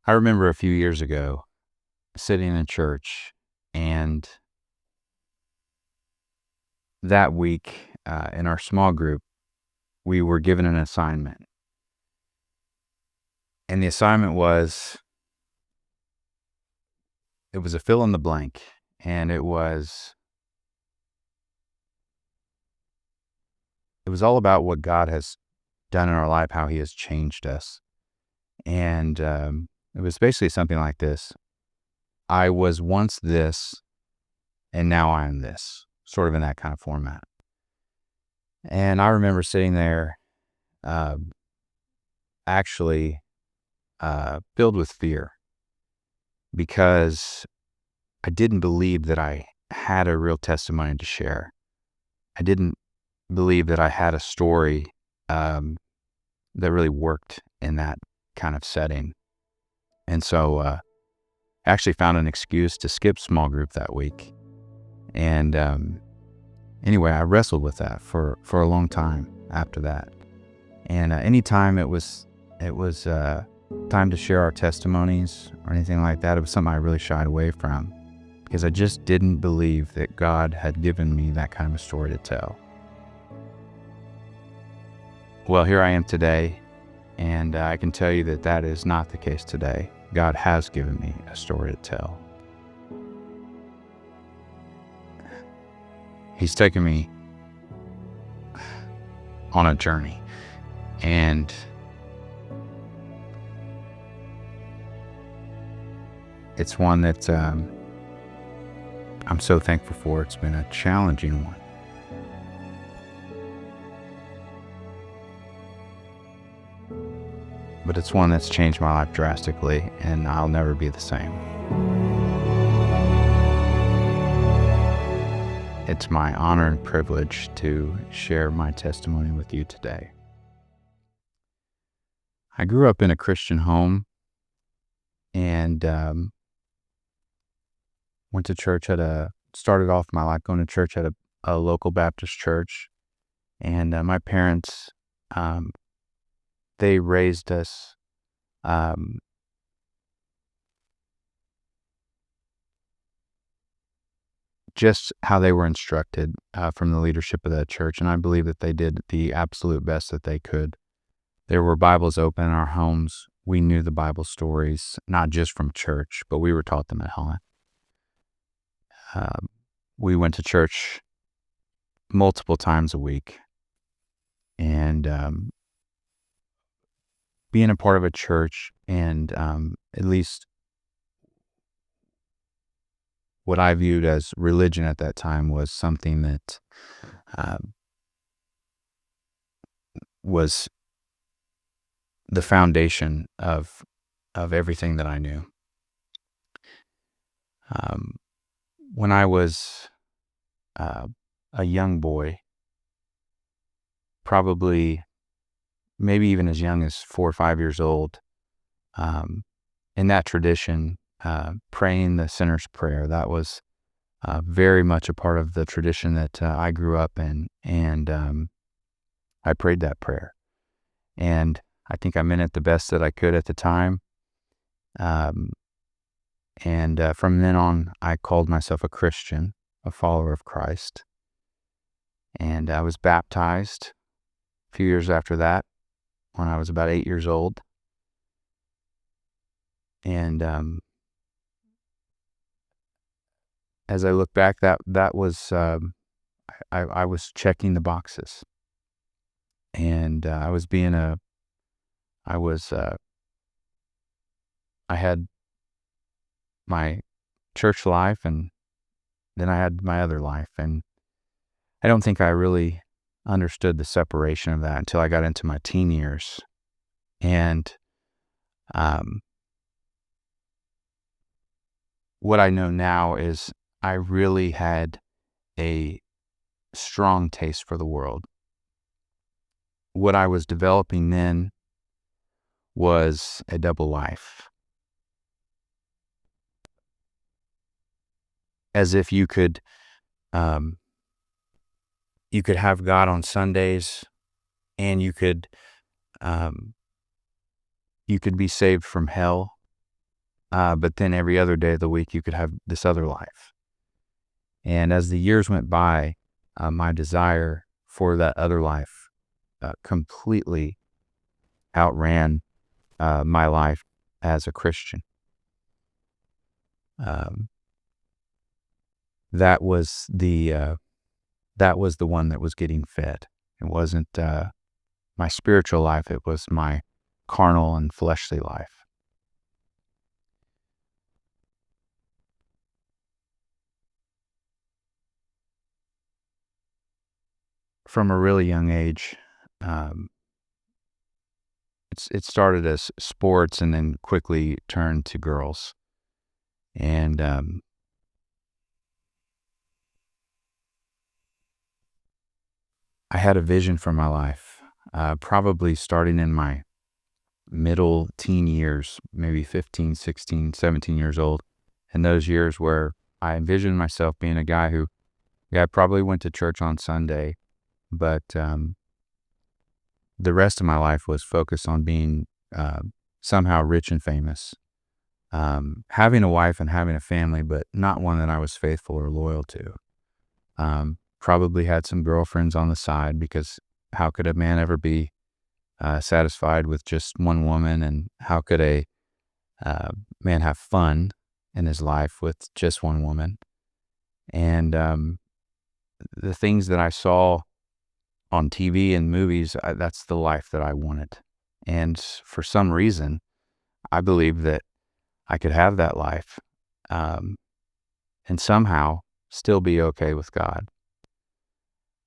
I remember a few years ago sitting in church, and that week in our small group, we were given an assignment. And the assignment it was a fill in the blank. And it was all about what God has done in our life, how he has changed us. And it was basically something like this. I was once this, and now I am this, sort of in that kind of format. And I remember sitting there, uh, actually filled with fear because I didn't believe that I had a real testimony to share. I didn't believe that I had a story um, that really worked in that kind of setting. And so I actually found an excuse to skip small group that week. And anyway, I wrestled with that for a long time after that. And anytime it was time to share our testimonies or anything like that, it was something I really shied away from because I just didn't believe that God had given me that kind of a story to tell. Well, here I am today, and I can tell you that that is not the case today. God has given me a story to tell. He's taken me on a journey, and it's one that I'm so thankful for. It's been a challenging one. But it's one that's changed my life drastically, and I'll never be the same. It's my honor and privilege to share my testimony with you today. I grew up in a Christian home and went to church started off my life going to church at a local Baptist church. And my parents, they raised us just how they were instructed from the leadership of that church. And I believe that they did the absolute best that they could. There were Bibles open in our homes. We knew the Bible stories, not just from church, but we were taught them at home. We went to church multiple times a week. And being a part of a church and at least what I viewed as religion at that time was something that was the foundation of everything that I knew. When I was a young boy, probably maybe even as young as 4 or 5 years old, in that tradition, praying the sinner's prayer, that was very much a part of the tradition that I grew up in, and I prayed that prayer. And I think I meant it the best that I could at the time. And from then on, I called myself a Christian, a follower of Christ. And I was baptized a few years after that, when I was about 8 years old. And as I look back, that was I was checking the boxes, and I had my church life, and then I had my other life, and I don't think I really understood the separation of that until I got into my teen years. And what I know now is I really had a strong taste for the world. What I was developing then was a double life. As if you could have God on Sundays, and you could be saved from hell but then every other day of the week you could have this other life. And as the years went by, my desire for that other life completely outran my life as a Christian. Um, that was the one that was getting fed. It wasn't my spiritual life; it was my carnal and fleshly life. From a really young age, um, it started as sports and then quickly turned to girls. And I had a vision for my life, probably starting in my middle teen years, maybe 15, 16, 17 years old. In those years where I envisioned myself being a guy who, yeah, I probably went to church on Sunday, but the rest of my life was focused on being somehow rich and famous. Having a wife and having a family, but not one that I was faithful or loyal to. Probably had some girlfriends on the side, because how could a man ever be satisfied with just one woman? And how could a man have fun in his life with just one woman? And the things that I saw on TV and movies, that's the life that I wanted. And for some reason, I believed that I could have that life um, and somehow still be okay with God.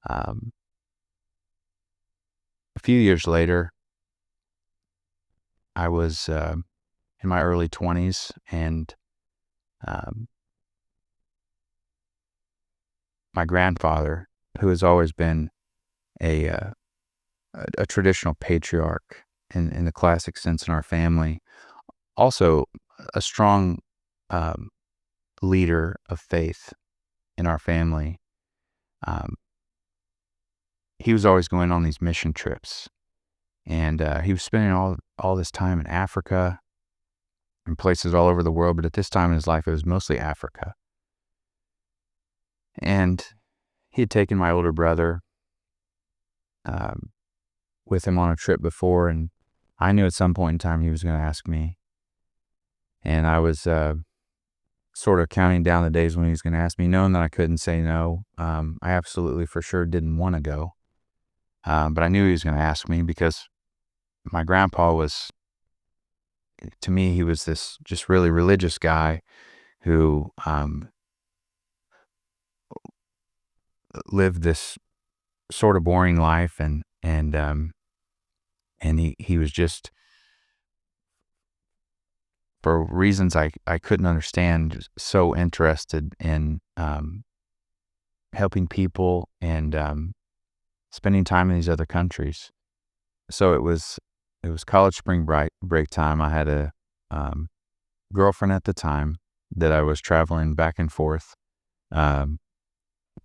Um, a few years later, I was in my early 20s, and um, my grandfather, who has always been a, uh, a traditional patriarch in the classic sense in our family, also a strong um, leader of faith in our family. Um, he was always going on these mission trips, and he was spending all this time in Africa and places all over the world. But at this time in his life, it was mostly Africa. And he had taken my older brother um, with him on a trip before, and I knew at some point in time he was going to ask me. And I was sort of counting down the days when he was going to ask me, knowing that I couldn't say no. I absolutely for sure didn't want to go. But I knew he was going to ask me, because my grandpa was, to me, he was this just really religious guy who lived this sort of boring life, and he was just, for reasons I couldn't understand, just so interested in helping people and spending time in these other countries. So it was college spring break time. I had a girlfriend at the time that I was traveling back and forth um,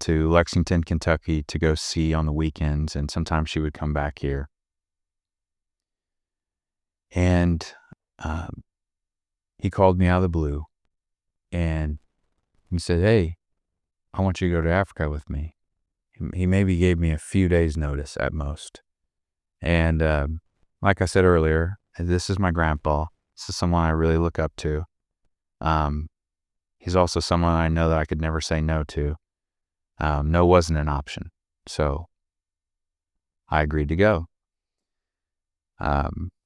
to Lexington, Kentucky to go see on the weekends, and sometimes she would come back here. And um, he called me out of the blue, and he said, "Hey, I want you to go to Africa with me." He maybe gave me a few days' notice at most. And like I said earlier, this is my grandpa. This is someone I really look up to. Um, he's also someone I know that I could never say no to. No wasn't an option. So I agreed to go.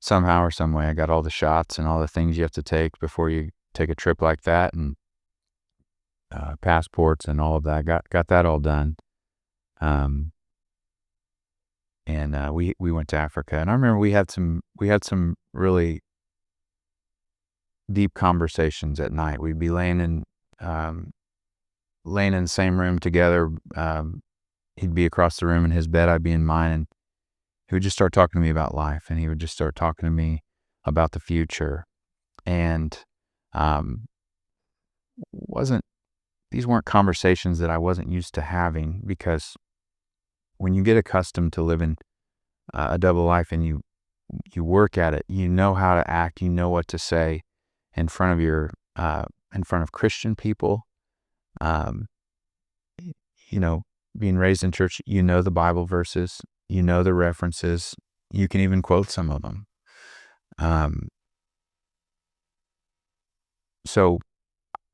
Somehow or some way, I got all the shots and all the things you have to take before you take a trip like that, and passports and all of that. Got that all done. And we went to Africa, and I remember we had some really deep conversations at night. We'd be laying in the same room together. He'd be across the room in his bed, I'd be in mine, and he would just start talking to me about life, and he would just start talking to me about the future. And wasn't these weren't conversations that I wasn't used to having, because when you get accustomed to living a double life and you work at it, you know how to act, you know what to say, in front of Christian people. Um, Being raised in church, the Bible verses, the references, you can even quote some of them. So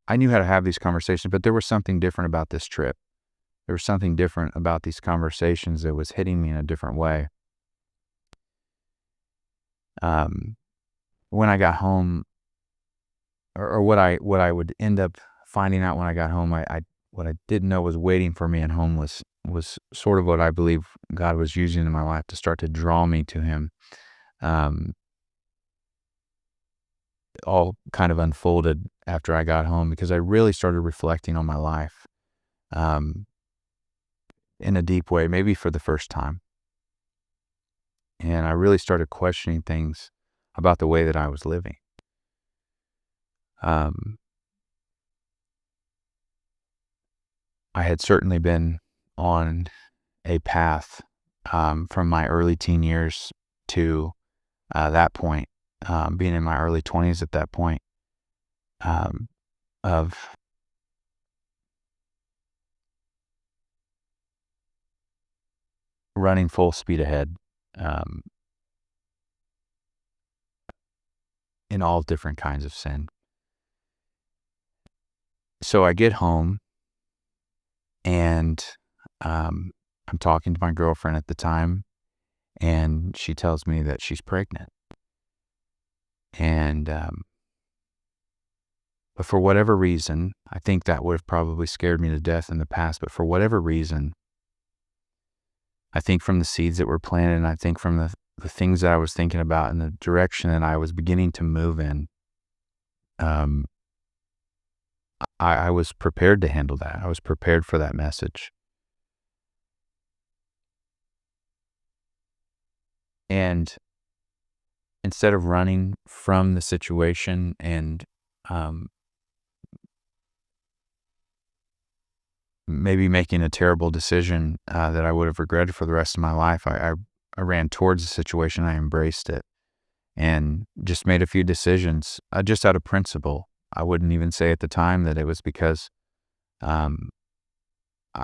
I knew how to have these conversations, but there was something different about this trip. There was something different about these conversations that was hitting me in a different way. When I got home, or what I would end up finding out when I got home, what I didn't know was waiting for me at home was sort of what I believe God was using in my life to start to draw me to Him. All kind of unfolded after I got home, because I really started reflecting on my life in a deep way, maybe for the first time. And I really started questioning things about the way that I was living. I had certainly been on a path from my early teen years to that point, being in my early 20s at that point, of running full speed ahead in all different kinds of sin. So I get home, and I'm talking to my girlfriend at the time, and she tells me that she's pregnant. And but for whatever reason, I think that would have probably scared me to death in the past, but for whatever reason, I think from the seeds that were planted, and I think from the things that I was thinking about and the direction that I was beginning to move in, I was prepared to handle that. I was prepared for that message. And instead of running from the situation and maybe making a terrible decision that I would have regretted for the rest of my life, I ran towards the situation. I embraced it and just made a few decisions just out of principle. I wouldn't even say at the time that it was because I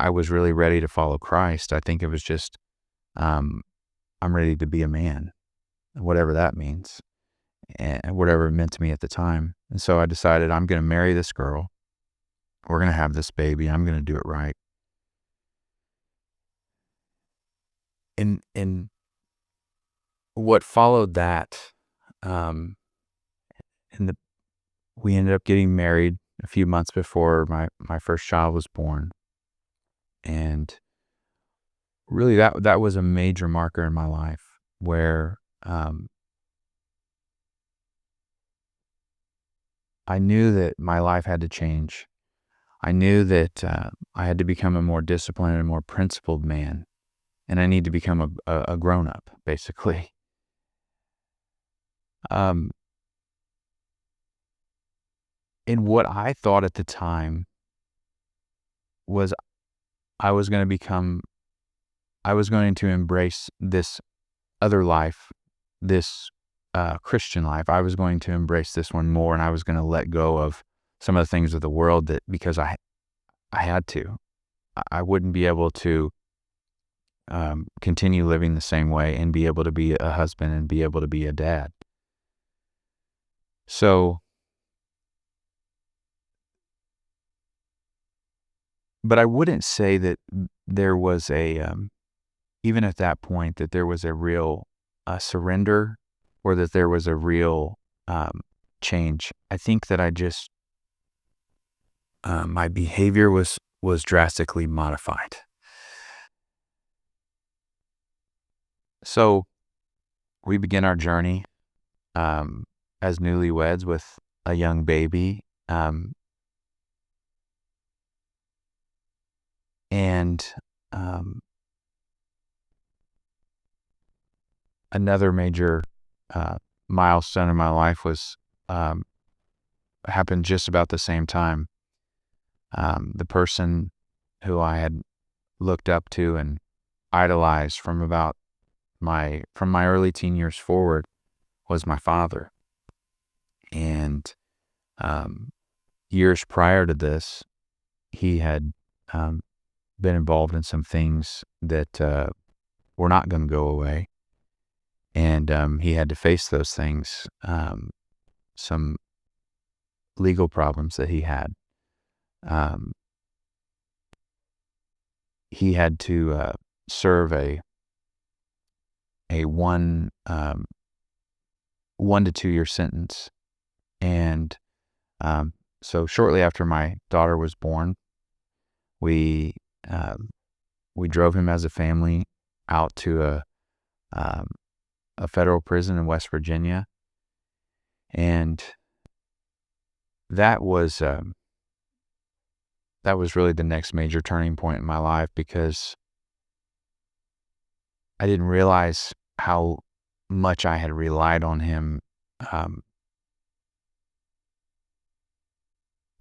was really ready to follow Christ. I think it was just I'm ready to be a man, whatever that means, and whatever it meant to me at the time. And so I decided, I'm going to marry this girl. We're going to have this baby. I'm going to do it right. And what followed that, and we ended up getting married a few months before my first child was born. And really that was a major marker in my life where I knew that my life had to change. I knew that I had to become a more disciplined and more principled man, and I need to become a grown-up, basically. And what I thought at the time was I was going to embrace this other life, this Christian life. I was going to embrace this one more, and I was going to let go of some of the things of the world that because I had to. I wouldn't be able to continue living the same way and be able to be a husband and be able to be a dad. So, but I wouldn't say that there was even at that point, that there was a real surrender, or that there was a real change. I think that I just, my behavior was drastically modified. So we begin our journey as newlyweds with a young baby. And another major milestone in my life was happened just about the same time. The person who I had looked up to and idolized from my early teen years forward was my father. And Years prior to this, he had um, been involved in some things that were not going to go away, and he had to face those things. Some legal problems that he had. Um, he had to serve a 1 to 2 year sentence, and so shortly after my daughter was born, we um, we drove him as a family out to um, a federal prison in West Virginia, and that was um, that was really the next major turning point in my life, because I didn't realize how much I had relied on him um,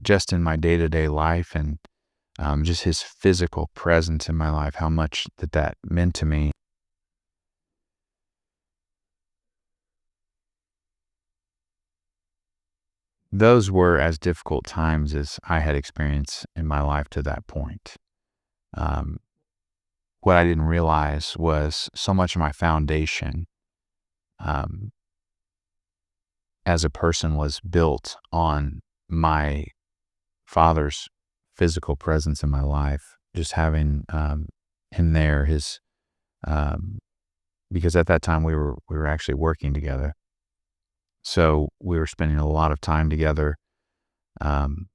just in my day-to-day life, and just his physical presence in my life, how much that meant to me. Those were as difficult times as I had experienced in my life to that point. Um, what I didn't realize was so much of my foundation um, as a person was built on my father's physical presence in my life, just having him there, um, because at that time we were actually working together, so we were spending a lot of time together. Um,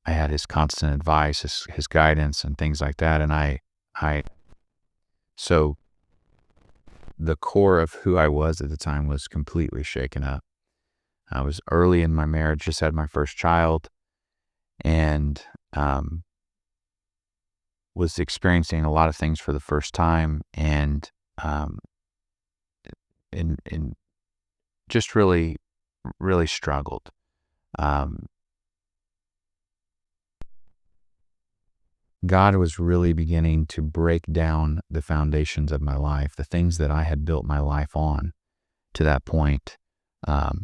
I had his constant advice, his guidance, and things like that, and I so the core of who I was at the time was completely shaken up. I was early in my marriage, just had my first child, and um, was experiencing a lot of things for the first time, um, and just really struggled. Um, God was really beginning to break down the foundations of my life, the things that I had built my life on to that point,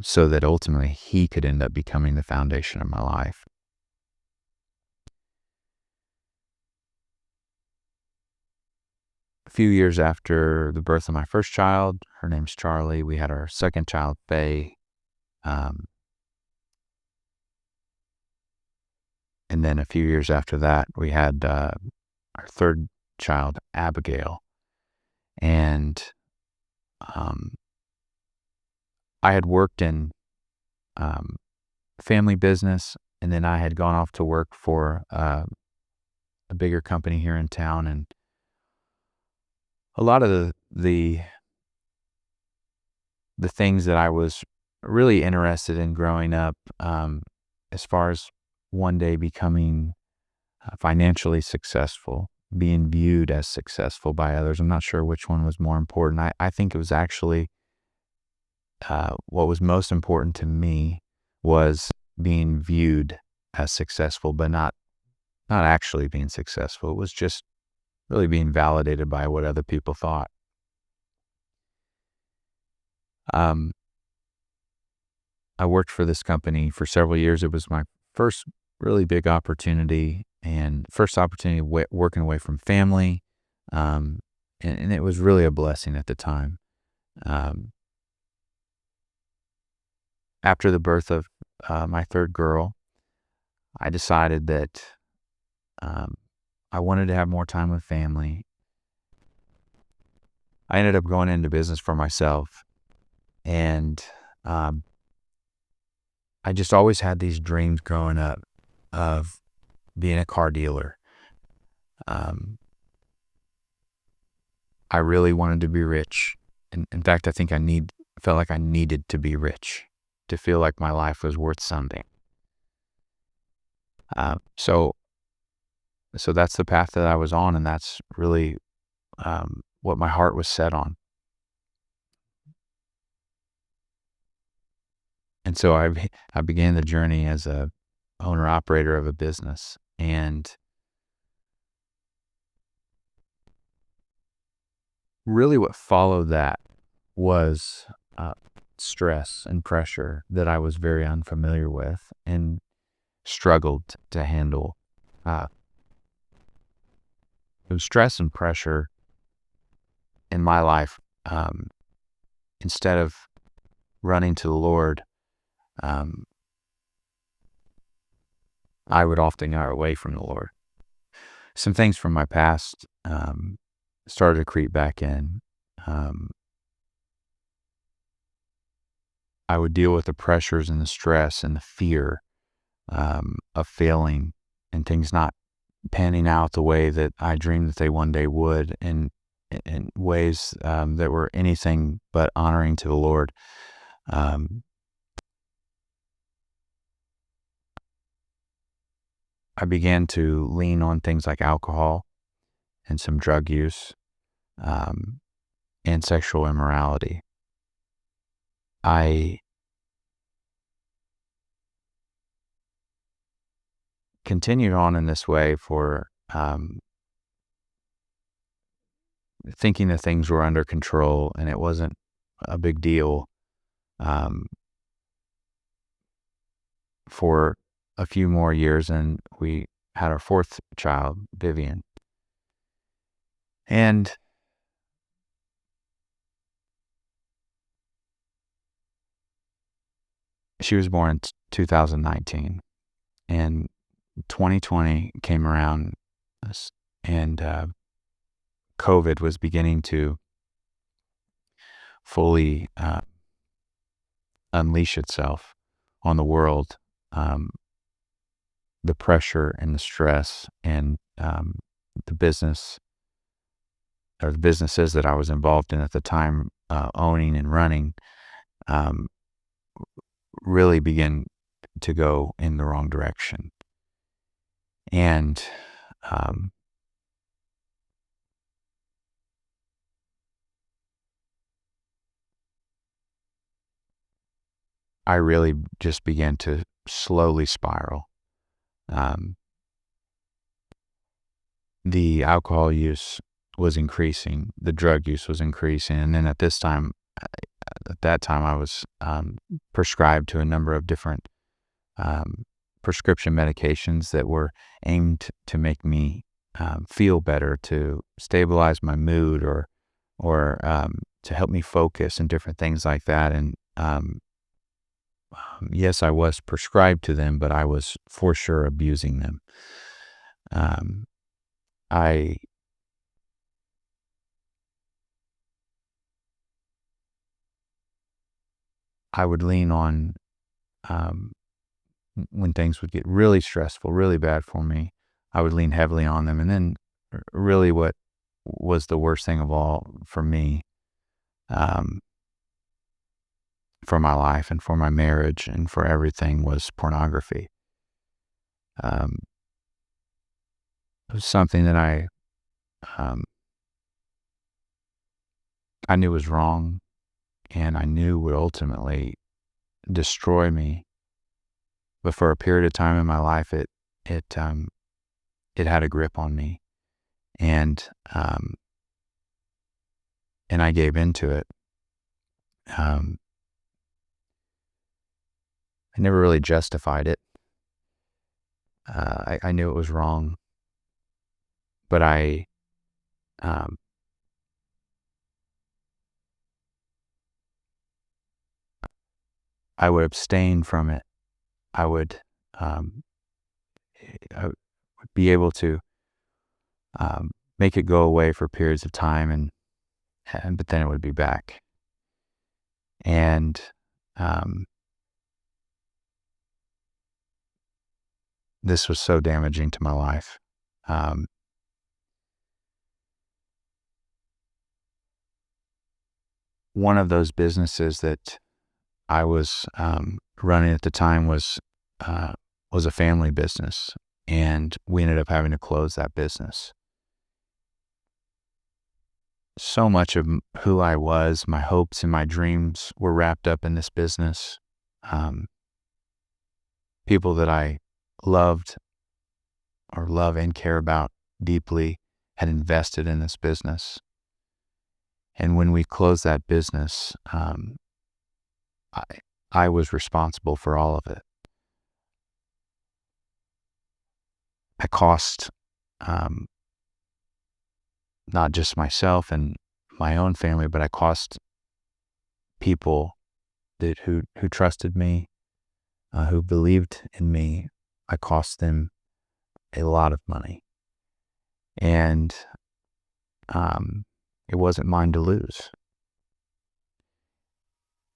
so that ultimately He could end up becoming the foundation of my life. A few years after the birth of my first child, her name's Charlie, we had our second child, Faye. Um, and then a few years after that, we had our third child, Abigail. And um, I had worked in um, family business, and then I had gone off to work for a bigger company here in town. And a lot of the things that I was really interested in growing up, as far as one day becoming financially successful, being viewed as successful by others. I'm not sure which one was more important. I think it was actually what was most important to me was being viewed as successful, but not actually being successful. It was just really being validated by what other people thought. Um, I worked for this company for several years. It was my first really big opportunity, and first opportunity working away from family. Um, and it was really a blessing at the time. Um, After the birth of my third girl, I decided that um, I wanted to have more time with family. I ended up going into business for myself, and um, I just always had these dreams growing up of being a car dealer. Um, I really wanted to be rich. In fact, I think felt like I needed to be rich to feel like my life was worth something. So that's the path that I was on, and that's really what my heart was set on. And so I began the journey as a owner operator of a business, and really what followed that was stress and pressure that I was very unfamiliar with and struggled to handle. Uh, the stress and pressure in my life, um, instead of running to the Lord, um, I would often go away from the Lord. Some things from my past started to creep back in. Um, I would deal with the pressures and the stress and the fear of failing and things not panning out the way that I dreamed that they one day would, in ways that were anything but honoring to the Lord. Um, I began to lean on things like alcohol and some drug use um, and sexual immorality. I continued on in this way for thinking that things were under control and it wasn't a big deal um, for a few more years, and we had our fourth child, Vivian. And she was born in 2019, and 2020 came around, and COVID was beginning to fully unleash itself on the world. The pressure and the stress and the business or the businesses that I was involved in at the time, owning and running, um, really began to go in the wrong direction. And um, I really just began to slowly spiral. Um, the alcohol use was increasing, the drug use was increasing, and then at that time, I was prescribed to a number of different prescription medications that were aimed to make me feel better, to stabilize my mood, or to help me focus and different things like that. And yes, I was prescribed to them, but I was for sure abusing them. Um, I I would lean on um, when things would get really stressful, really bad for me. I would lean heavily on them, and then really what was the worst thing of all for me, um, for my life and for my marriage and for everything, was pornography. Um, it was something that um, I knew was wrong, and I knew would ultimately destroy me. But for a period of time in my life, it had a grip on me, and um, and I gave into it. Um, I never really justified it. I knew it was wrong, but um, I would abstain from it. I would, um, I would be able to make it go away for periods of time, but then it would be back. And um, this was so damaging to my life. Um, One of those businesses that I was running at the time was a family business, and we ended up having to close that business. So much of who I was, my hopes and my dreams, were wrapped up in this business. Um, People that I loved or love and care about deeply had invested in this business. And when we closed that business, I, I was responsible for all of it. I cost um, not just myself and my own family, but I cost people who trusted me, who believed in me. I cost them a lot of money, and it wasn't mine to lose.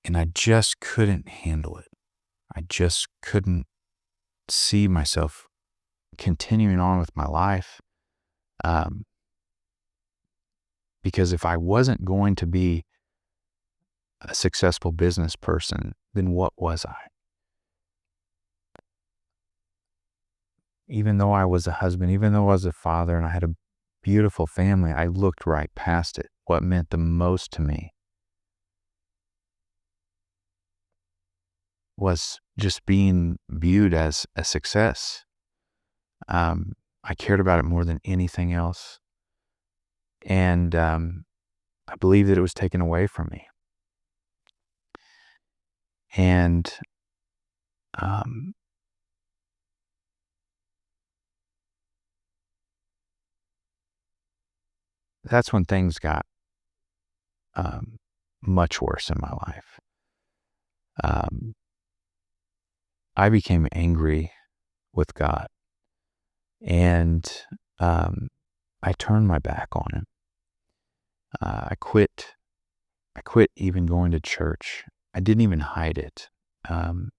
And I just couldn't handle it. I just couldn't see myself continuing on with my life. Um, because if I wasn't going to be a successful business person, then what was I? Even though I was a husband, even though I was a father and I had a beautiful family, I looked right past it. What meant the most to me was just being viewed as a success. I cared about it more than anything else. And I believe that it was taken away from me. And um, that's when things got um, much worse in my life. Um, I became angry with God, and um, I turned my back on Him. I quit. I quit even going to church. I didn't even hide it. Um,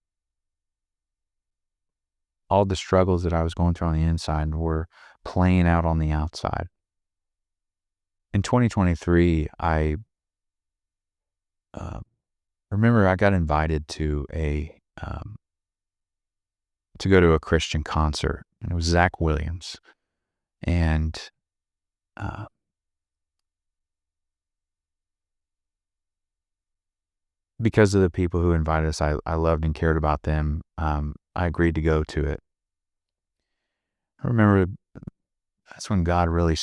all the struggles that I was going through on the inside were playing out on the outside. In 2023, I remember I got invited to go to a Christian concert, and it was Zach Williams. And uh, because of the people who invited us, I loved and cared about them. I agreed to go to it. I remember that's when God really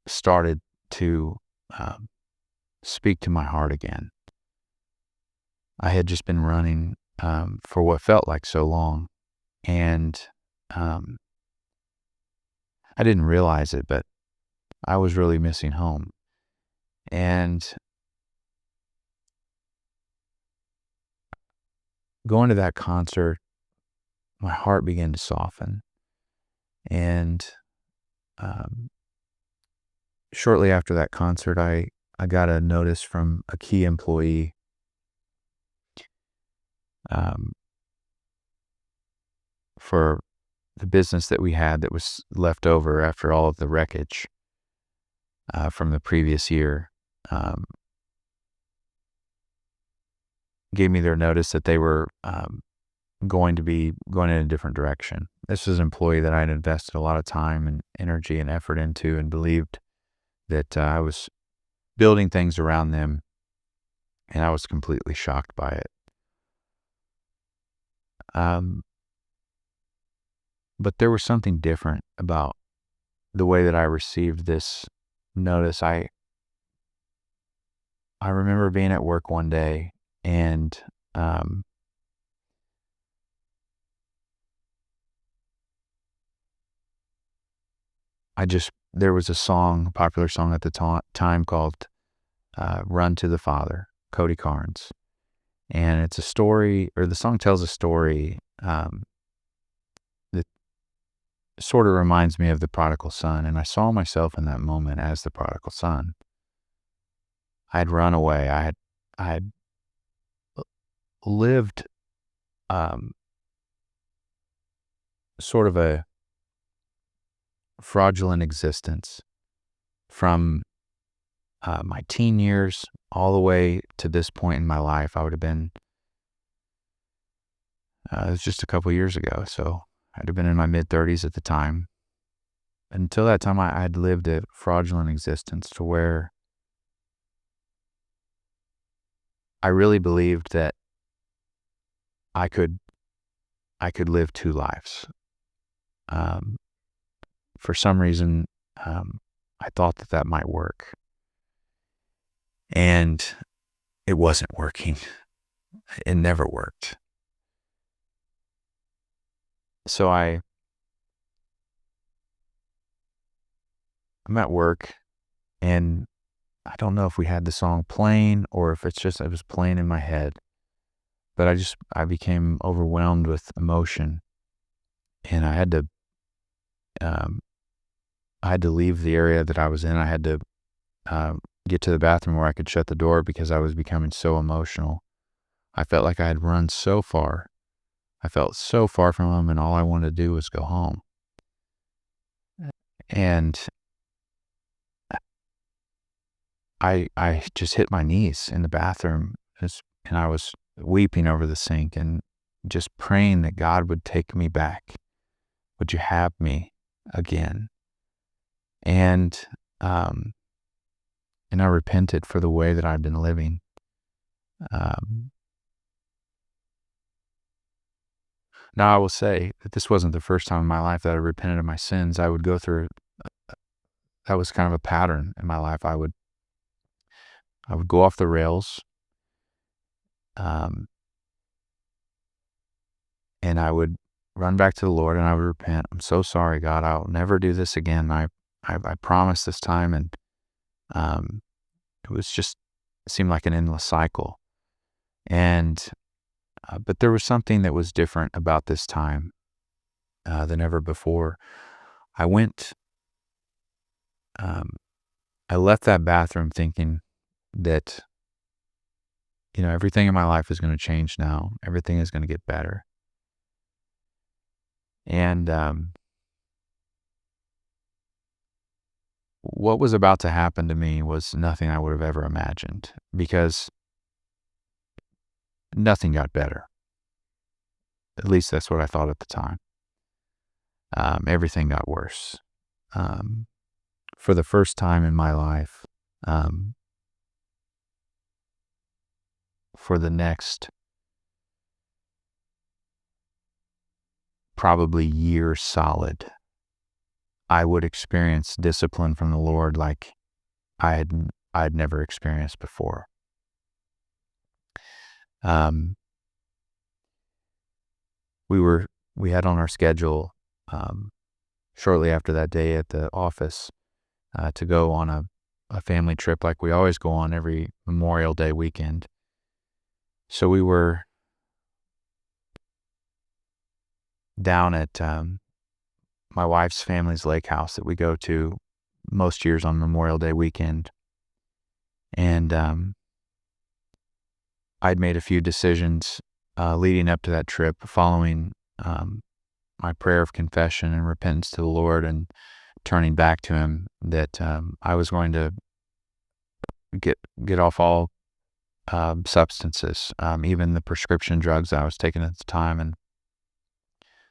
started to um, speak to my heart again. I had just been running for what felt like so long, and um, I didn't realize it, but I was really missing home. And going to that concert, my heart began to soften. And um, shortly after that concert, I got a notice from a key employee um, for the business that we had that was left over after all of the wreckage from the previous year. Um, gave me their notice that they were going to be going in a different direction. This was an employee that I had invested a lot of time and energy and effort into, and believed that I was building things around them, and I was completely shocked by it. But there was something different about the way that I received this notice. I remember being at work one day, and um, there was a popular song at the time called Run to the Father, Cody Carnes. And it's a story, or the song tells a story that sort of reminds me of the prodigal son. And I saw myself in that moment as the prodigal son. I had run away. I had lived sort of a fraudulent existence from my teen years all the way to this point in my life. I would have been, it was just a couple years ago, so I'd have been in my mid-30s at the time. Until that time, I had lived a fraudulent existence to where I really believed that I could live two lives. For some reason, I thought that might work. And it wasn't working. It never worked. So I'm at work, and I don't know if we had the song playing or if it was playing in my head, but I became overwhelmed with emotion, and um, I had to leave the area that I was in. I had to get to the bathroom where I could shut the door because I was becoming so emotional. I felt like I had run so far. I felt so far from home, and all I wanted to do was go home. And I just hit my knees in the bathroom, and I was weeping over the sink and just praying that God would take me back. Would you have me again? And um, and I repented for the way that I'd been living. Um, Now I will say that this wasn't the first time in my life that I repented of my sins. I would go through that was kind of a pattern in my life. I would go off the rails, um, and I would run back to the Lord and I would repent. I'm so sorry, God. I'll never do this again. I promise this time, and um, it seemed like an endless cycle. And but there was something that was different about this time than ever before. I went. Um, I left that bathroom thinking that everything in my life is going to change now. Everything is going to get better. And what was about to happen to me was nothing I would have ever imagined, because nothing got better. At least that's what I thought at the time. Everything got worse. Um, for the first time in my life, um, for the next probably year solid, I would experience discipline from the Lord like I'd never experienced before. Um, we had on our schedule um, shortly after that day at the office to go on a family trip like we always go on every Memorial Day weekend. So we were down at my wife's family's lake house that we go to most years on Memorial Day weekend. And I'd made a few decisions leading up to that trip, following my prayer of confession and repentance to the Lord and turning back to Him, that I was going to get off all substances, even the prescription drugs I was taking at the time. And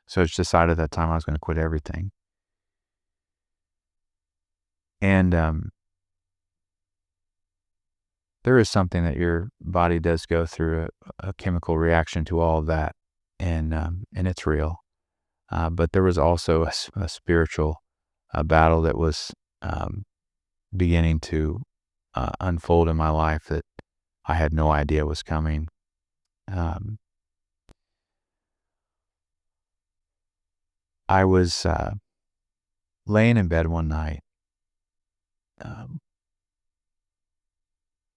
so it's decided that time I was going to quit everything. And there is something that your body does go through, a chemical reaction to all of that, and it's real. But there was also a spiritual battle that was beginning to unfold in my life that I had no idea was coming. Um, I was laying in bed one night um,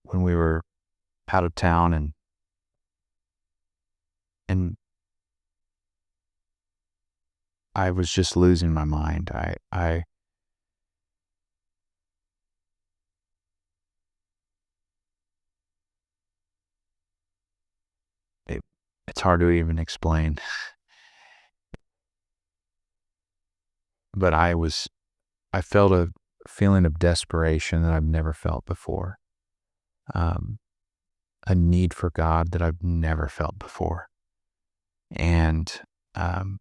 when we were out of town, and I was just losing my mind. It, it's hard to even explain, but I felt a feeling of desperation that I've never felt before. Um, a need for God that I've never felt before. And um,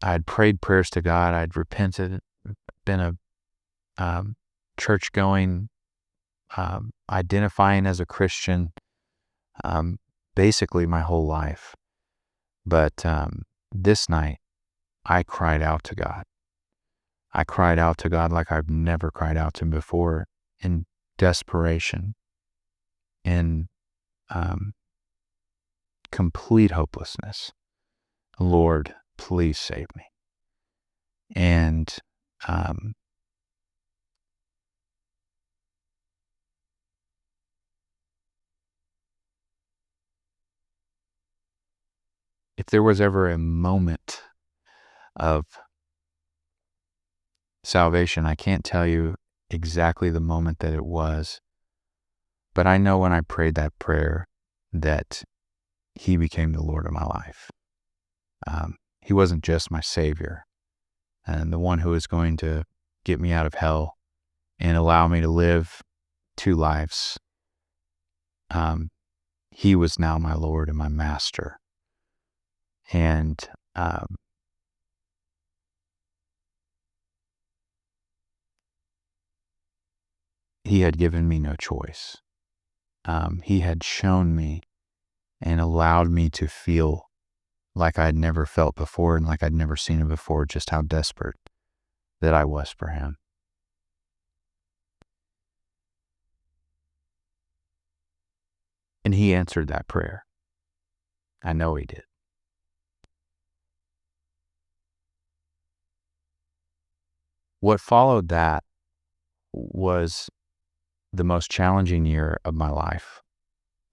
I had prayed prayers to God. I'd repented, been a church going, identifying as a Christian, basically my whole life. But this night, I cried out to God. I cried out to God like I've never cried out to Him before, in desperation. in um, complete hopelessness. Lord, please save me. And um, if there was ever a moment of salvation, I can't tell you exactly the moment that it was, but I know when I prayed that prayer that he became the Lord of my life. He wasn't just my Savior and the one who was going to get me out of hell and allow me to live two lives. He was now my Lord and my Master. And he had given me no choice. He had shown me and allowed me to feel like I'd never felt before and like I'd never seen it before, just how desperate that I was for him. And he answered that prayer. I know he did. What followed that was the most challenging year of my life.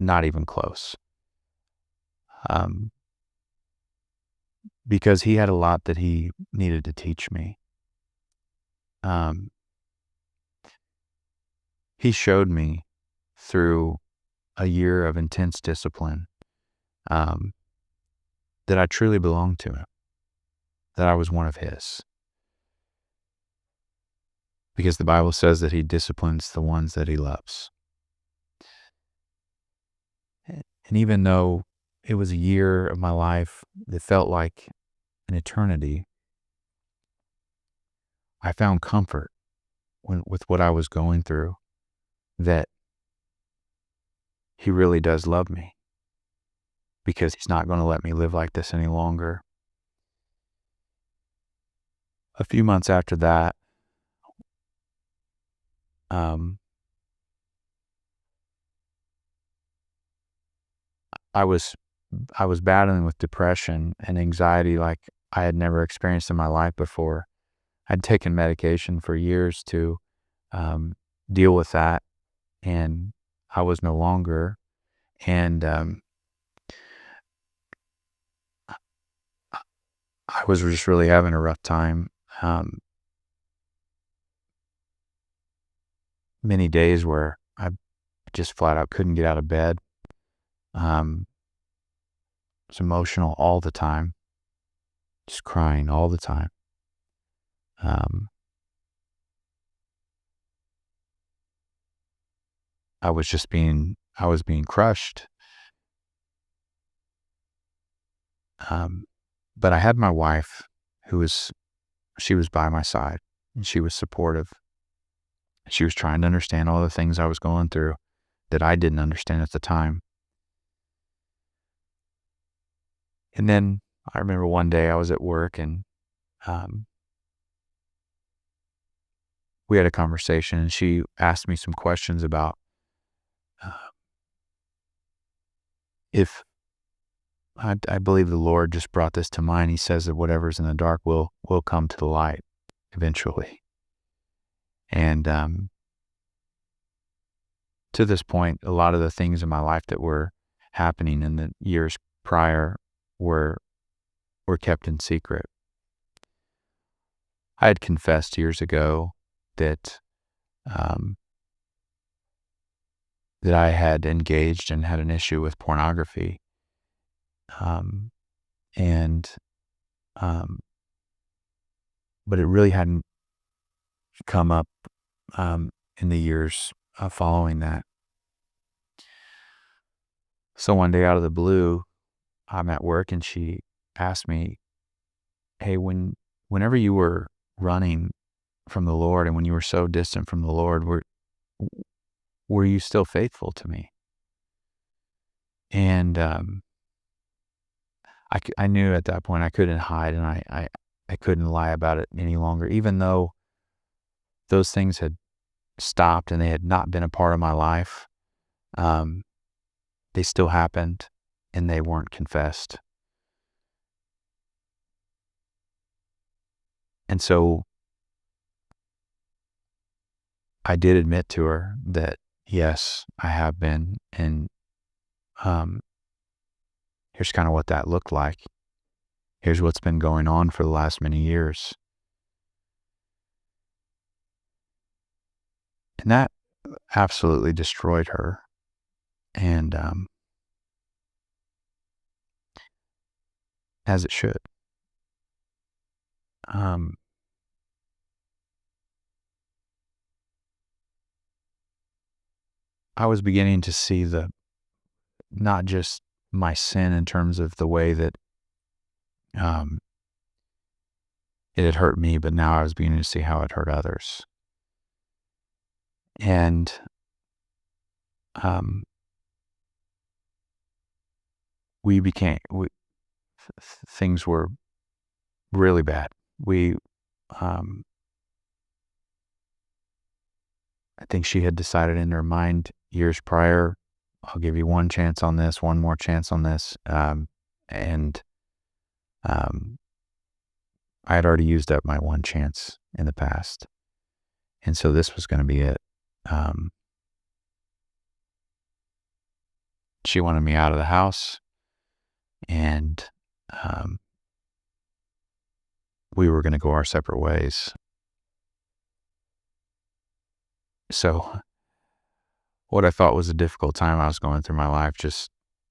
Not even close. Because he had a lot that he needed to teach me. He showed me through a year of intense discipline that I truly belonged to him, that I was one of his. Because the Bible says that he disciplines the ones that he loves. And even though it was a year of my life that felt like an eternity, I found comfort with what I was going through, that he really does love me, because he's not going to let me live like this any longer. A few months after that, I was battling with depression and anxiety like I had never experienced in my life before. I'd taken medication for years to deal with that, and I was no longer. And I was just really having a rough time. Many days where I just flat out couldn't get out of bed. Was emotional all the time, just crying all the time. I was being crushed. But I had my wife she was by my side, and she was supportive. She was trying to understand all the things I was going through that I didn't understand at the time. And then I remember one day I was at work, and we had a conversation, and she asked me some questions about if I believe the Lord just brought this to mind. He says that whatever's in the dark will come to the light eventually. And to this point, a lot of the things in my life that were happening in the years prior were kept in secret. I had confessed years ago that that I had engaged and had an issue with pornography, and but it really hadn't come up in the years following that. So one day out of the blue, I'm at work, and she asked me, "Hey, whenever you were running from the Lord, and when you were so distant from the Lord, were you still faithful to me?" And I knew at that point I couldn't hide, and I couldn't lie about it any longer, even though those things had stopped and they had not been a part of my life. Um, they still happened, and they weren't confessed. And so I did admit to her that, yes, I have been, and um, here's kind of what that looked like. Here's what's been going on for the last many years. And that absolutely destroyed her. And as it should. Um, I was beginning to see not just my sin in terms of the way that um, it had hurt me, but now I was beginning to see how it hurt others. And um, things were really bad. Um, I think she had decided in her mind years prior, I'll give you one chance on this, one more chance on this. And um, I had already used up my one chance in the past. And so this was going to be it. Um, she wanted me out of the house, and um, we were going to go our separate ways. So what I thought was a difficult time I was going through my life,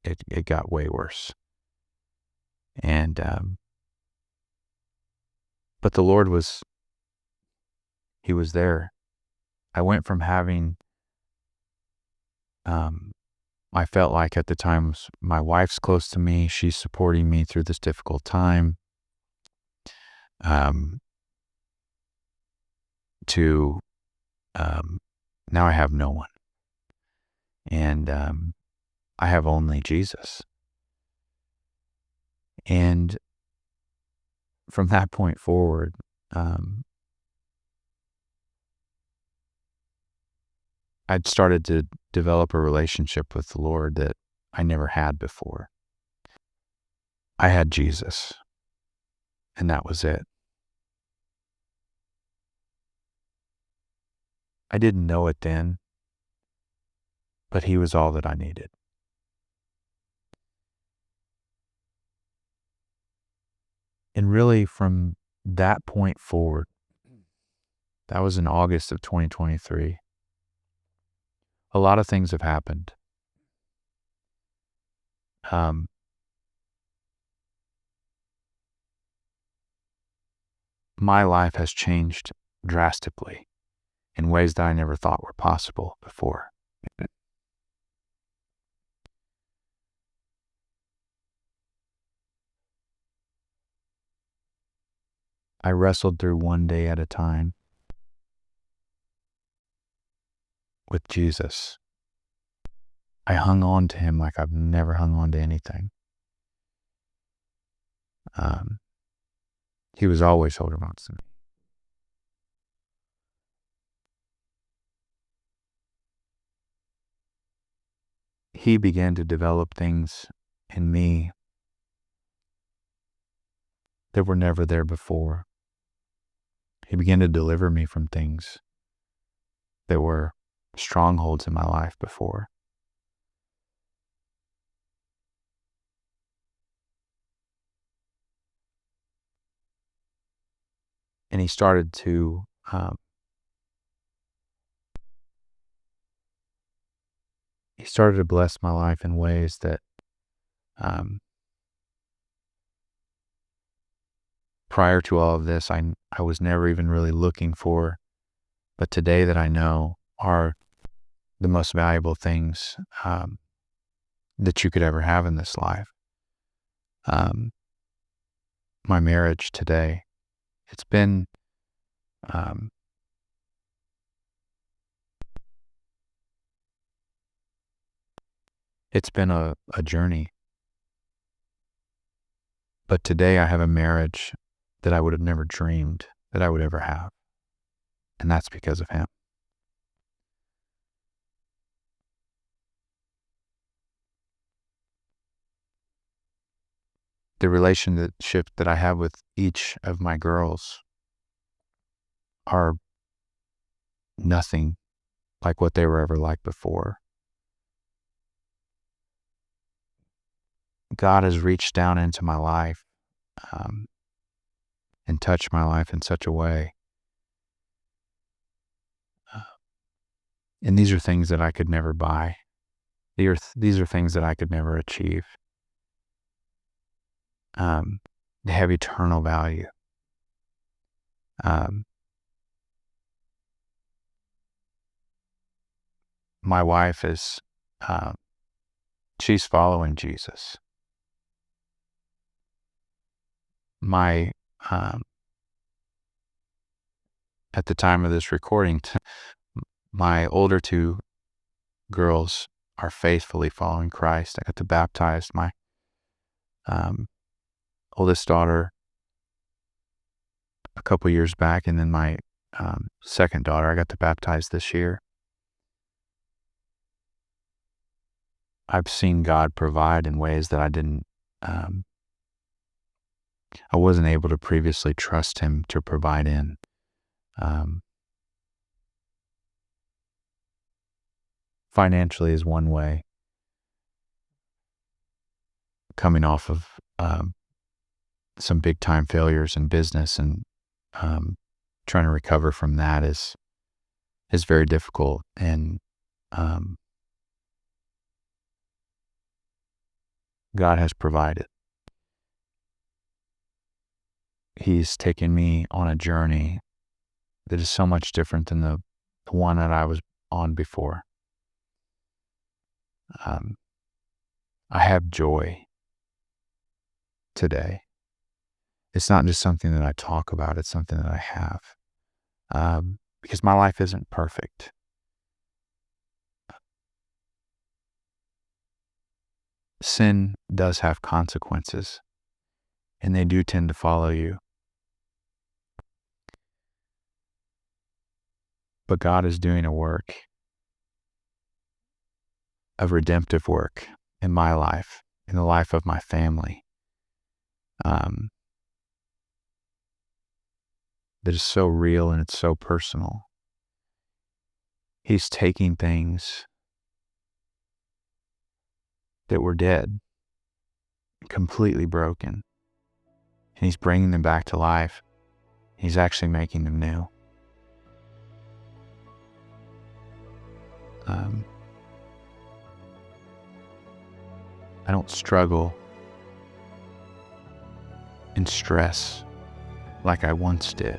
it got way worse. And but the Lord He was there. I went from having, I felt like at the times my wife's close to me, she's supporting me through this difficult time, um, to now I have no one. And I have only Jesus. And from that point forward, I'd started to develop a relationship with the Lord that I never had before. I had Jesus, and that was it. I didn't know it then, but He was all that I needed. And really, from that point forward, that was in August of 2023, a lot of things have happened. Um, my life has changed drastically in ways that I never thought were possible before. I wrestled through one day at a time with Jesus. I hung on to Him like I've never hung on to anything. He was always holding on to me. He began to develop things in me that were never there before. He began to deliver me from things that were strongholds in my life before. And He started to bless my life in ways that prior to all of this, I was never even really looking for, but today that I know are the most valuable things that you could ever have in this life. My marriage today, it's been um, it's been a journey, but today I have a marriage that I would have never dreamed that I would ever have, and that's because of Him. the relationship that I have with each of my girls are nothing like what they were ever like before. God has reached down into my life um, and touched my life in such a way. And these are things that I could never buy. These are things that I could never achieve. They have eternal value. Um, my wife is, she's following Jesus. My, at the time of this recording, my older two girls are faithfully following Christ. I got to baptize my oldest daughter a couple years back, and then my second daughter I got to baptize this year. I've seen God provide in ways that I wasn't able to previously trust Him to provide in. Financially is one way. Coming off of some big time failures in business and trying to recover from that is very difficult. And God has provided. He's taken me on a journey that is so much different than the one that I was on before. I have joy today. It's not just something that I talk about, it's something that I have. Because my life isn't perfect. Sin does have consequences, and they do tend to follow you. But God is doing a work, of redemptive work in my life, in the life of my family, that is so real and it's so personal. He's taking things that were dead, completely broken, and He's bringing them back to life. He's actually making them new. I don't struggle and stress like I once did.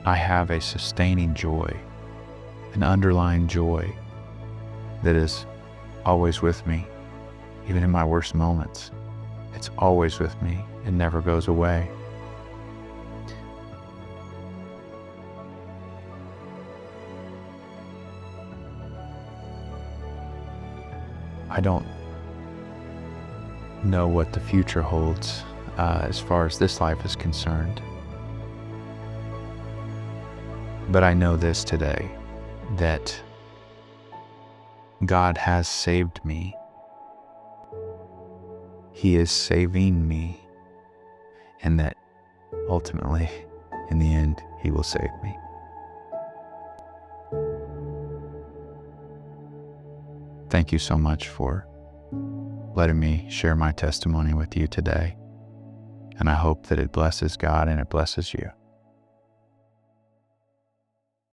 I have a sustaining joy, an underlying joy that is always with me, even in my worst moments. It's always with me. It never goes away. I don't know what the future holds as far as this life is concerned. But I know this today, that God has saved me. He is saving me, and that ultimately, in the end, He will save me. Thank you so much for letting me share my testimony with you today, and I hope that it blesses God and it blesses you.